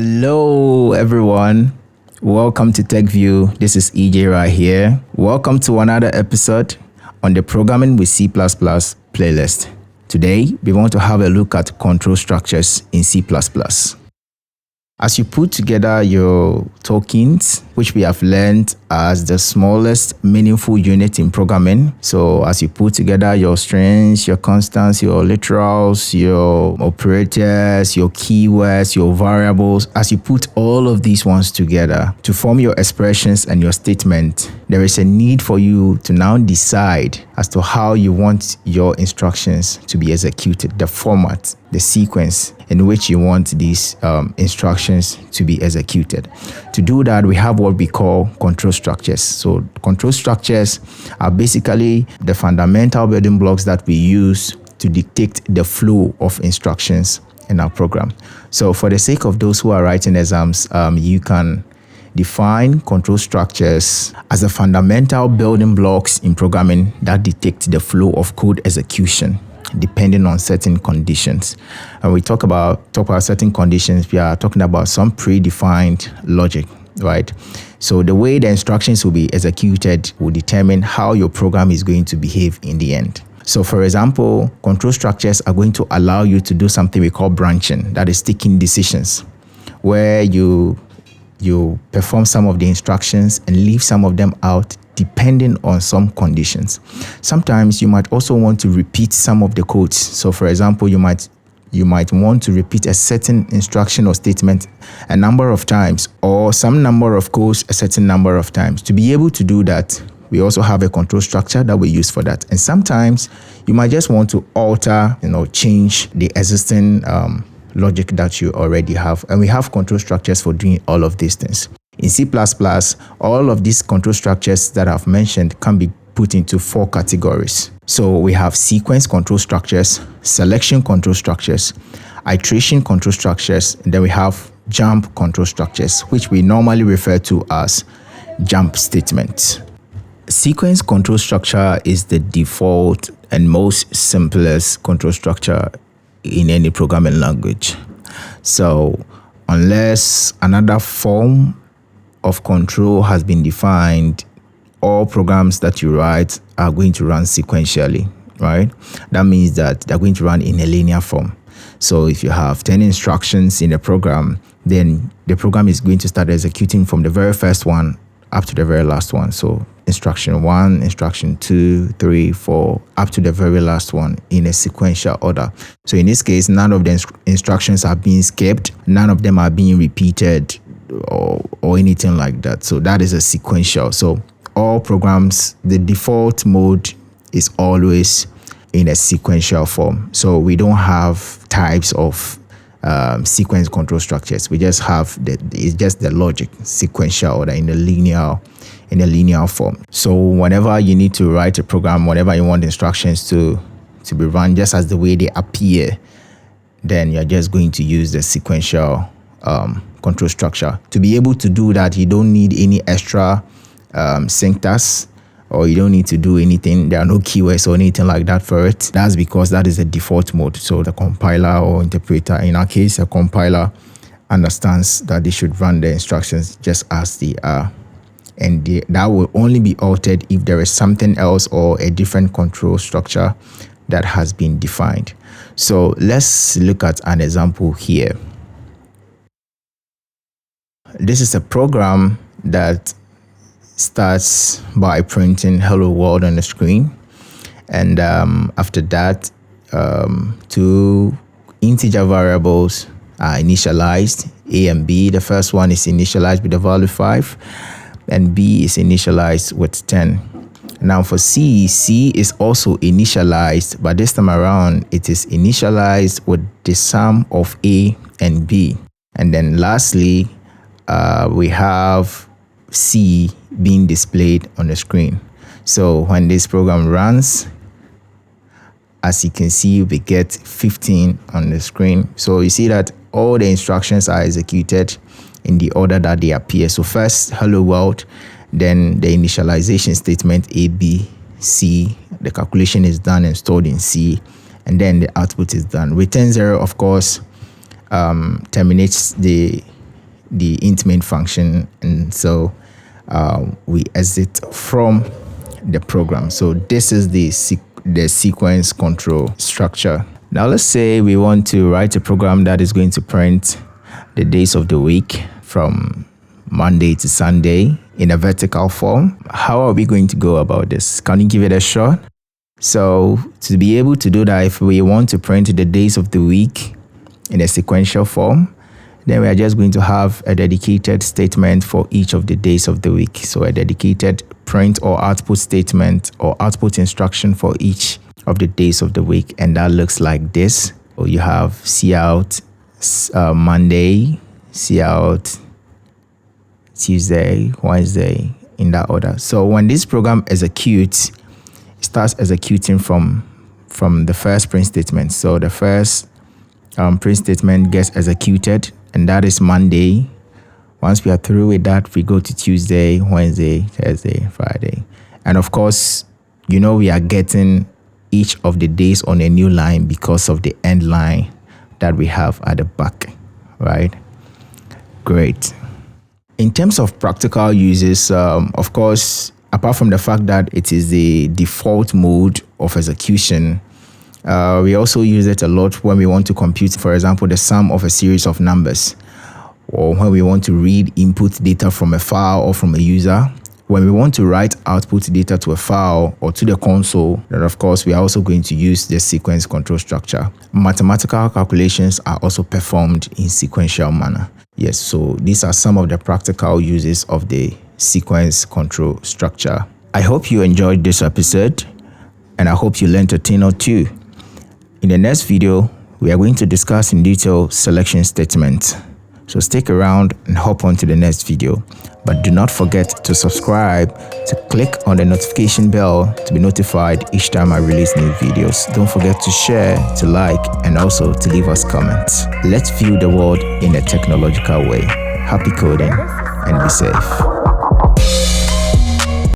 Hello, everyone. Welcome to Tek-View. This is EJ right here. Welcome to another episode on the Programming with C++ playlist. Today, we want to have a look at control structures in C++. As you put together your tokens, which we have learned as the smallest meaningful unit in programming. So as you put together your strings, your constants, your literals, your operators, your keywords, your variables, as you put all of these ones together to form your expressions and your statement, there is a need for you to now decide as to how you want your instructions to be executed, the format, the sequence in which you want these instructions to be executed. To do that, we have what we call control structures. So control structures are basically the fundamental building blocks that we use to dictate the flow of instructions in our program. So for the sake of those who are writing exams, you can define control structures as the fundamental building blocks in programming that dictate the flow of code execution depending on certain conditions. And we talk about certain conditions, we are talking about some predefined logic, right? So the way the instructions will be executed will determine how your program is going to behave in the end. So for example, control structures are going to allow you to do something we call branching, that is taking decisions, where you perform some of the instructions and leave some of them out depending on some conditions. Sometimes you might also want to repeat some of the codes. So for example, you might want to repeat a certain instruction or statement a number of times, or some number of codes a certain number of times. To be able to do that, we also have a control structure that we use for that. And sometimes you might just want to alter, change the existing logic that you already have. And we have control structures for doing all of these things. In C++, all of these control structures that I've mentioned can be put into 4 categories. So we have sequence control structures, selection control structures, iteration control structures, and then we have jump control structures, which we normally refer to as jump statements. Sequence control structure is the default and most simplest control structure in any programming language. So unless another form of control has been defined, all programs that you write are going to run sequentially, right? That means that they're going to run in a linear form. So if you have 10 instructions in a program, then the program is going to start executing from the very first one up to the very last one. So instruction 1, instruction 2, 3, 4, up to the very last one in a sequential order. So in this case, none of the instructions are being skipped, none of them are being repeated or anything like that. So that is a sequential. So all programs, the default mode is always in a sequential form. So we don't have types of sequence control structures. We just have it's just the logic sequential order in a linear form. So whenever you need to write a program, whenever you want instructions to be run just as the way they appear, then you're just going to use the sequential control structure. To be able to do that, you don't need any extra syntax, or you don't need to do anything. There are no keywords or anything like that for it. That's because that is the default mode. So the compiler or interpreter, in our case, a compiler, understands that they should run the instructions just as they are. And that will only be altered if there is something else or a different control structure that has been defined. So let's look at an example here. This is a program that starts by printing hello world on the screen, and after that 2 integer variables are initialized, a and b. The first one is initialized with the value 5 and b is initialized with 10. Now for C is also initialized, but this time around it is initialized with the sum of a and b. And then lastly, we have C being displayed on the screen. So when this program runs, as you can see, we get 15 on the screen. So you see that all the instructions are executed in the order that they appear. So first, hello world, then the initialization statement A, B, C. The calculation is done and stored in C, and then the output is done. Return 0, of course, terminates the the int main function, and so we exit from the program. So this is the sequence control structure. Now let's say we want to write a program that is going to print the days of the week from Monday to Sunday in a vertical form. How are we going to go about this? Can you give it a shot? So to be able to do that, if we want to print the days of the week in a sequential form, then we are just going to have a dedicated statement for each of the days of the week. So a dedicated print or output statement or output instruction for each of the days of the week. And that looks like this. So you have cout Monday, cout Tuesday, Wednesday, in that order. So when this program executes, it starts executing from the first print statement. So the first print statement gets executed, and that is Monday. Once we are through with that, we go to Tuesday, Wednesday, Thursday, Friday. And of course, we are getting each of the days on a new line because of the end line that we have at the back, right? Great. In terms of practical uses, of course, apart from the fact that it is the default mode of execution, we also use it a lot when we want to compute, for example, the sum of a series of numbers, or when we want to read input data from a file or from a user. When we want to write output data to a file or to the console, then of course we are also going to use the sequence control structure. Mathematical calculations are also performed in sequential manner. Yes, so these are some of the practical uses of the sequence control structure. I hope you enjoyed this episode, and I hope you learned a thing or two. In the next video, we are going to discuss in detail selection statements. So stick around and hop on to the next video. But do not forget to subscribe, to click on the notification bell to be notified each time I release new videos. Don't forget to share, to like, and also to leave us comments. Let's view the world in a technological way. Happy coding and be safe.